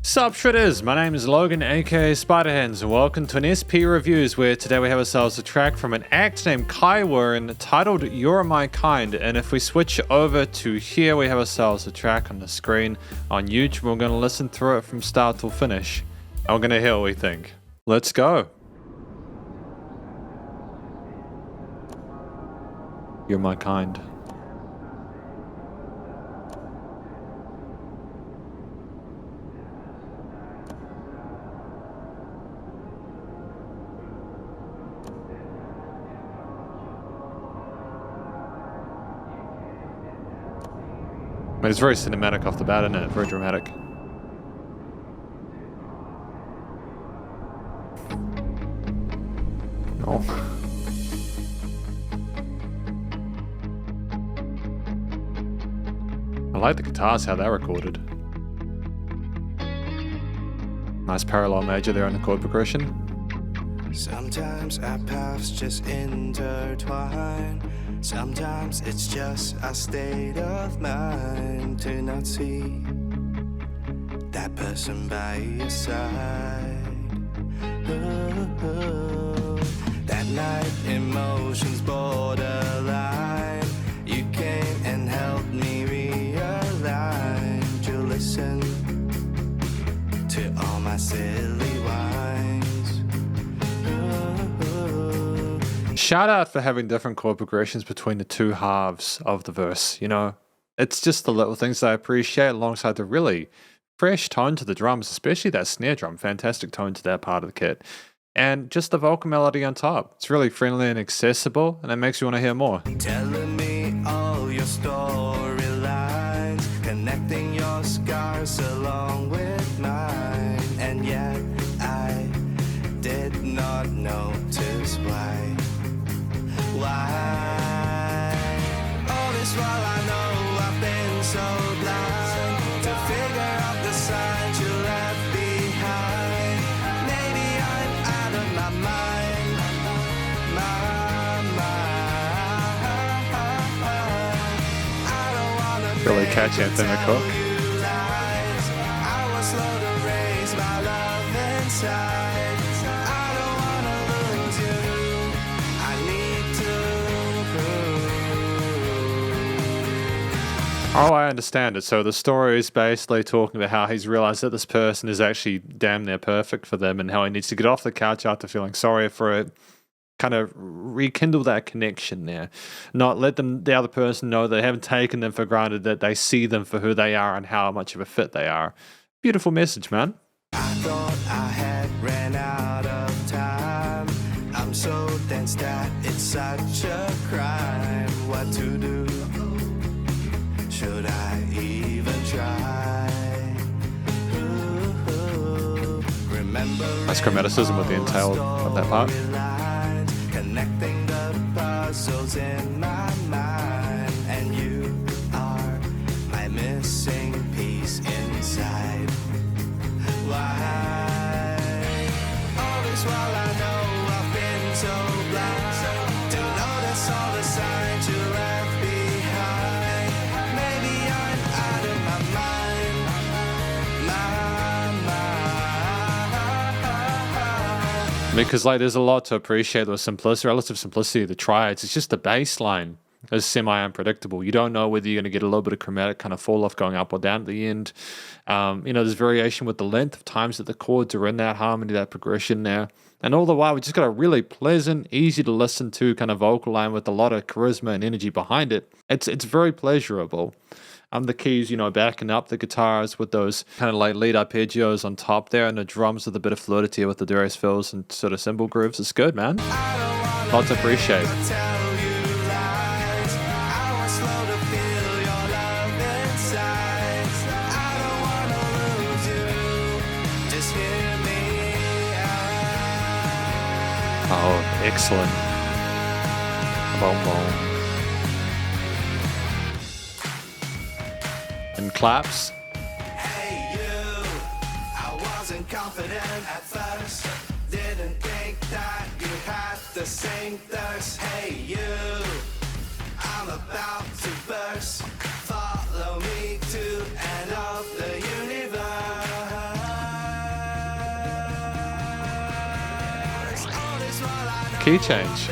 Sup Shredders, my name is Logan aka Spiderhands and welcome to an SP Reviews where today we have ourselves a track from an act named Kaiwyn titled You're My Kind, and if we switch over to here we have ourselves a track on the screen on YouTube. We're going to listen through it from start till finish and we're going to hear what we think. Let's go. You're my kind. But it's very cinematic off the bat, isn't it? Very dramatic. Oh. I like the guitars, how they're recorded. Nice parallel major there on the chord progression. Sometimes our paths just intertwine. Sometimes it's just a state of mind to not see that person by your side. Ooh, that night emotions borderline. You came and helped me realign. You listen to all my silly whines. Shout out for having different chord progressions between the two halves of the verse, you know? It's just the little things that I appreciate alongside the really fresh tone to the drums, especially that snare drum. Fantastic tone to that part of the kit. And just the vocal melody on top. It's really friendly and accessible, and it makes you want to hear more. Telling me all your storylines, connecting your scars along with mine. And yet I did not notice why. All this while I know I've been so blind to figure out the signs you left behind. Maybe I'm out of my mind. I don't wanna Really catchy Anthony Cook. I was slow to raise my love inside. Oh, I understand it. So the story is basically talking about how he's realized that this person is actually damn near perfect for them and how he needs to get off the couch after feeling sorry for it, kind of rekindle that connection there. Not let the other person know they haven't taken them for granted, that they see them for who they are and how much of a fit they are. Beautiful message, man. I thought I had ran out of time. I'm so dense that it's such a crime. What to do? Should I even try? Ooh, remember That's chromaticism with the entail of that part. Connecting the puzzles in my mind, and you are my missing piece inside. Why? All this while I know I've been so blind to notice all the signs you left behind. Maybe I'm out of my mind. Because like there's a lot to appreciate with simplicity, relative simplicity of the triads. It's just the bass line is semi-unpredictable. You don't know whether you're going to get a little bit of chromatic kind of fall off going up or down at the end. There's variation with the length of times that the chords are in that harmony, that progression there. And all the while, we just got a really pleasant, easy to listen to kind of vocal line with a lot of charisma and energy behind it. It's very pleasurable. The keys, backing up the guitars with those kind of like lead arpeggios on top there, and the drums with a bit of fluidity with the various fills and sort of cymbal grooves. It's good, man. Lots to appreciate. Oh, excellent. Boom, boom. And claps. Hey you, I wasn't confident at first. Didn't think that you had the same thirst. Hey you, I'm about to burst. Follow me to end of the universe. key change.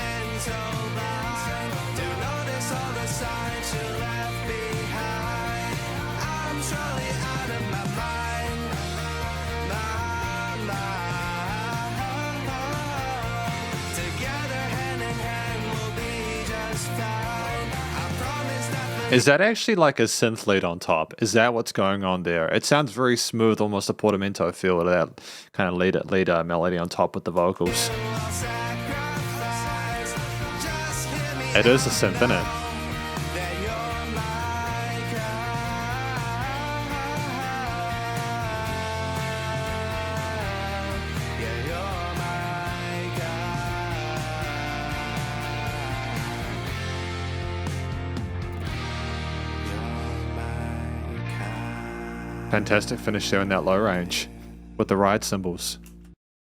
Is that actually like a synth lead on top? Is that what's going on there? It sounds very smooth, almost a portamento feel to that kind of lead melody on top with the vocals. It is a synth, isn't it? Fantastic finish there in that low range with the ride cymbals.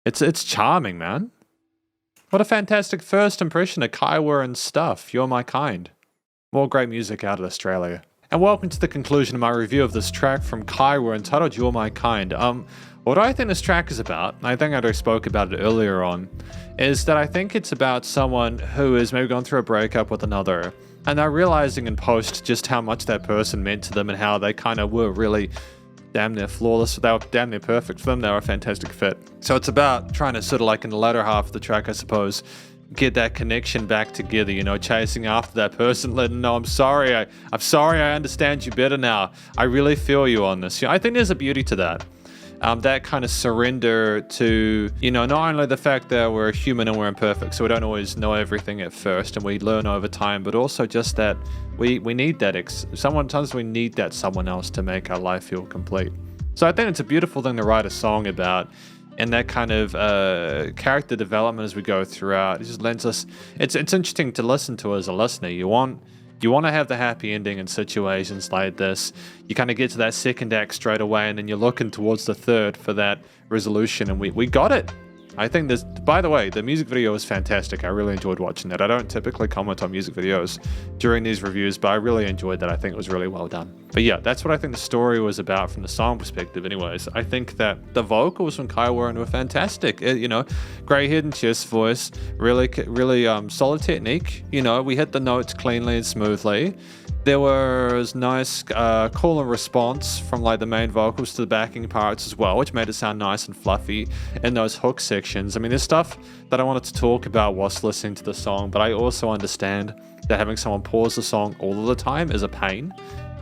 It's charming, man. What a fantastic first impression of Kaiwyn stuff. You're my kind. More great music out of Australia. And welcome to the conclusion of my review of this track from Kaiwyn entitled You're My Kind. What I think this track is about, I think I already spoke about it earlier on, is that I think it's about someone who is maybe going through a breakup with another, and they're realizing in post just how much that person meant to them and how they kind of were really damn near flawless. They were damn near perfect for them. They were a fantastic fit. So it's about trying to sort of like in the latter half of the track, I suppose, get that connection back together, you know, chasing after that person, letting them know, I'm sorry, I understand you better now. I really feel you on this. You know, I think there's a beauty to that. That kind of surrender to, you know, not only the fact that we're human and we're imperfect, so we don't always know everything at first and we learn over time, but also just that we need that, sometimes we need that someone else to make our life feel complete. So I think it's a beautiful thing to write a song about, and that kind of character development as we go throughout. It just lends us, it's interesting to listen to as a listener. You want to have the happy ending in situations like this. You kind of get to that second act straight away, and then you're looking towards the third for that resolution, and we got it. I think this, by the way, the music video was fantastic. I really enjoyed watching that. I don't typically comment on music videos during these reviews, but I really enjoyed that. I think it was really well done. But yeah, that's what I think the story was about from the song perspective anyways. I think that the vocals from Kaiwyn were fantastic. You know, great head and chest voice, really solid technique. You know, we hit the notes cleanly and smoothly. There was nice call and response from like the main vocals to the backing parts as well, which made it sound nice and fluffy in those hook sections. I mean, there's stuff that I wanted to talk about whilst listening to the song, but I also understand that having someone pause the song all of the time is a pain.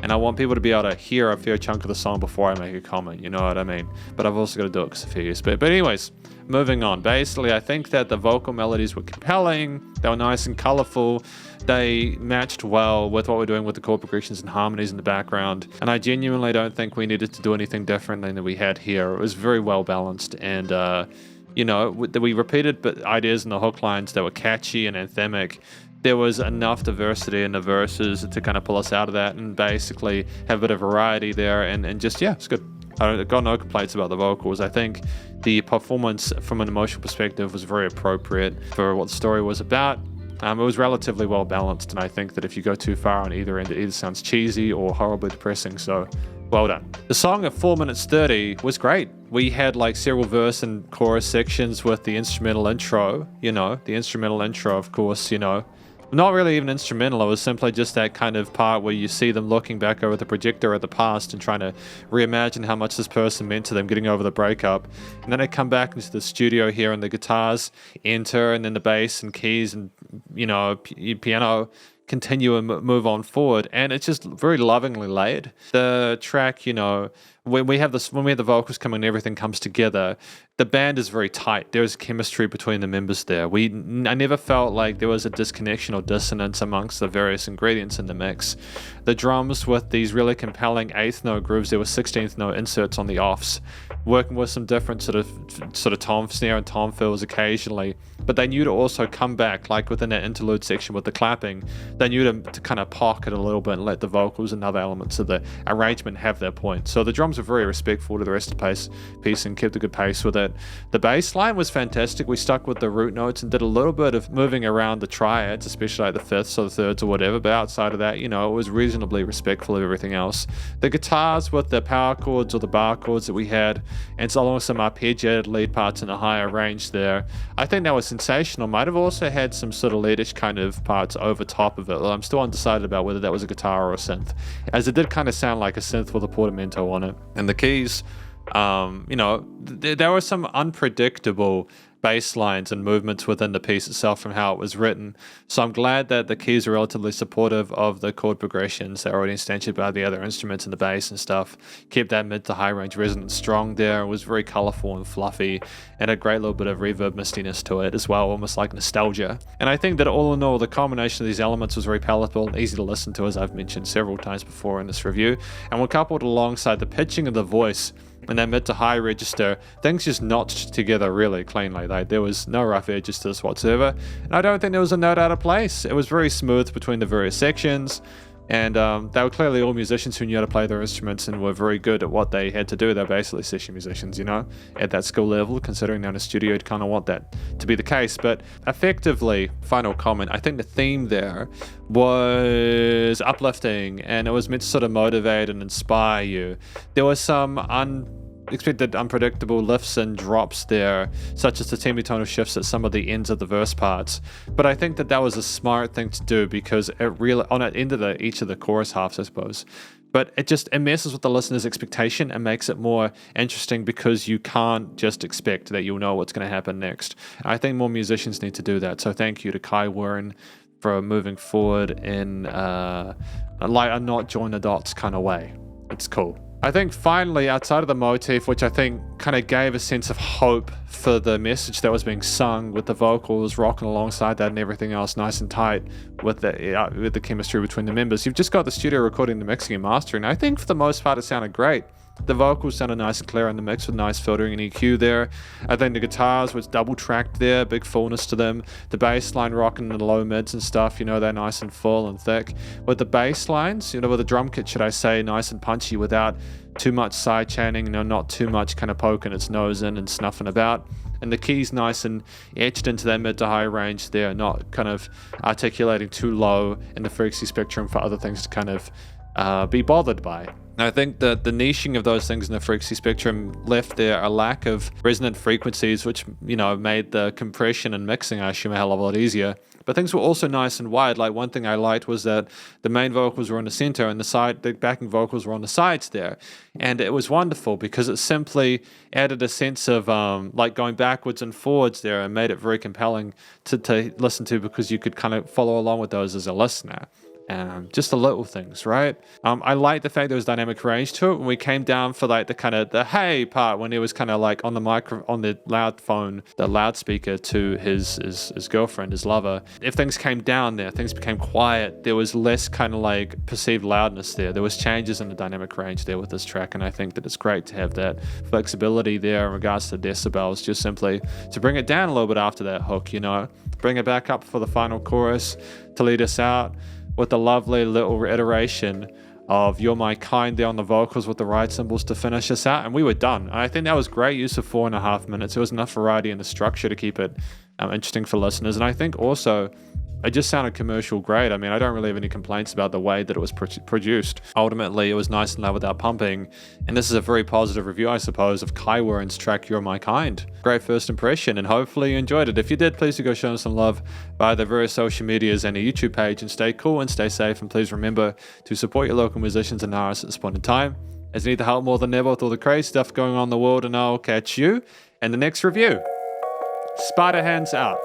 And I want people to be able to hear a fair chunk of the song before I make a comment, you know what I mean? But I've also got to do it because of fair use. But anyways, moving on. Basically, I think that the vocal melodies were compelling. They were nice and colorful. They matched well with what we're doing with the chord progressions and harmonies in the background. And I genuinely don't think we needed to do anything different than we had here. It was very well balanced. And, you know, we repeated ideas in the hook lines that were catchy and anthemic. There was enough diversity in the verses to kind of pull us out of that and basically have a bit of variety there. And just, yeah, it's good. I got no complaints about the vocals. I think the performance from an emotional perspective was very appropriate for what the story was about. It was relatively well balanced, and I think that if you go too far on either end, it either sounds cheesy or horribly depressing, so well done. The song at 4 minutes 30 was great. We had like several verse and chorus sections with the instrumental intro, you know, the instrumental intro, of course, you know, not really even instrumental. It was simply just that kind of part where you see them looking back over the projector at the past and trying to reimagine how much this person meant to them getting over the breakup. And then they come back into the studio here and the guitars enter, and then the bass and keys and, you know, piano continue and move on forward. And it's just very lovingly laid. The track, you know, when we have the vocals coming and everything comes together, the band is very tight. There's chemistry between the members there. I never felt like there was a disconnection or dissonance amongst the various ingredients in the mix. The drums with these really compelling 8th note grooves, there were 16th note inserts on the offs, working with some different sort of tom snare and tom fills occasionally, but they knew to also come back, like within that interlude section with the clapping, they knew to kind of pocket a little bit and let the vocals and other elements of the arrangement have their point. So the drums drums were very respectful to the rest of the piece and kept a good pace with it. The bass line was fantastic. We stuck with the root notes and did a little bit of moving around the triads, especially like the fifths or the thirds or whatever, but outside of that, it was reasonably respectful of everything else. The guitars with the power chords or the bar chords that we had, and along with some arpeggiated lead parts in a higher range there, I think that was sensational. Might have also had some sort of leadish kind of parts over top of it. I'm still undecided about whether that was a guitar or a synth, as it did kind of sound like a synth with a portamento on it. And the keys, there were some unpredictable bass lines and movements within the piece itself from how it was written. So I'm glad that the keys are relatively supportive of the chord progressions that are already instantiated by the other instruments in the bass and stuff. Kept that mid to high range resonance strong there. It was very colorful and fluffy and a great little bit of reverb mistiness to it as well, almost like nostalgia. And I think that all in all, the combination of these elements was very palatable and easy to listen to, as I've mentioned several times before in this review. And when coupled alongside the pitching of the voice in that mid to high register, things just notched together really cleanly. Like, there was no rough edges to this whatsoever, and I don't think there was a note out of place. It was very smooth between the various sections, and they were clearly all musicians who knew how to play their instruments and were very good at what they had to do. They're basically session musicians, at that skill level. Considering they're in a studio, you'd kind of want that to be the case. But effectively, final comment, I think the theme there was uplifting, and it was meant to sort of motivate and inspire you. There was some unexpected, unpredictable lifts and drops there, such as the semitonal shifts at some of the ends of the verse parts. But I think that was a smart thing to do, because it really, on the end of each of the chorus halves, I suppose, but it messes with the listener's expectation and makes it more interesting, because you can't just expect that you'll know what's going to happen next. I think more musicians need to do that. So thank you to Kaiwyn for moving forward in a not join the dots kind of way. It's cool. I think finally, outside of the motif, which I think kind of gave a sense of hope for the message that was being sung, with the vocals rocking alongside that and everything else nice and tight with the chemistry between the members, you've just got the studio recording, the mixing and mastering. I think for the most part it sounded great. The vocals sounded nice and clear in the mix with nice filtering and EQ there. I think the guitars was double tracked there, big fullness to them. The bass line rocking in the low mids and stuff, they're nice and full and thick. With the bass lines, with the drum kit, should I say, nice and punchy without too much side chaining, not too much kind of poking its nose in and snuffing about. And the keys nice and etched into that mid to high range there, not kind of articulating too low in the frequency spectrum for other things to kind of be bothered by. And I think that the niching of those things in the frequency spectrum left there a lack of resonant frequencies, which, made the compression and mixing, I assume, a hell of a lot easier. But things were also nice and wide. Like, one thing I liked was that the main vocals were in the center and the backing vocals were on the sides there. And it was wonderful, because it simply added a sense of going backwards and forwards there, and made it very compelling to listen to, because you could kind of follow along with those as a listener. Just the little things, right? I like the fact there was dynamic range to it. When we came down for the hey part, when he was kind of like on the loud phone, the loudspeaker to his girlfriend, his lover. If things came down there, things became quiet. There was less kind of like perceived loudness there. There was changes in the dynamic range there with this track, and I think that it's great to have that flexibility there in regards to decibels, just simply to bring it down a little bit after that hook, bring it back up for the final chorus to lead us out, with the lovely little iteration of You're My Kind there on the vocals with the ride cymbals to finish us out, and we were done. And I think that was great use of 4.5 minutes. There was enough variety in the structure to keep it interesting for listeners, and I think also it just sounded commercial grade. I mean, I don't really have any complaints about the way that it was produced. Ultimately, it was nice and loud without pumping, and this is a very positive review, I suppose, of Kaiwyn's track You're My Kind. Great first impression, and hopefully you enjoyed it. If you did, please do go show them some love via the various social medias and a YouTube page, and stay cool and stay safe, and please remember to support your local musicians and artists at this point in time, as they need the help more than ever with all the crazy stuff going on in the world, and I'll catch you in the next review. Spiderhands out.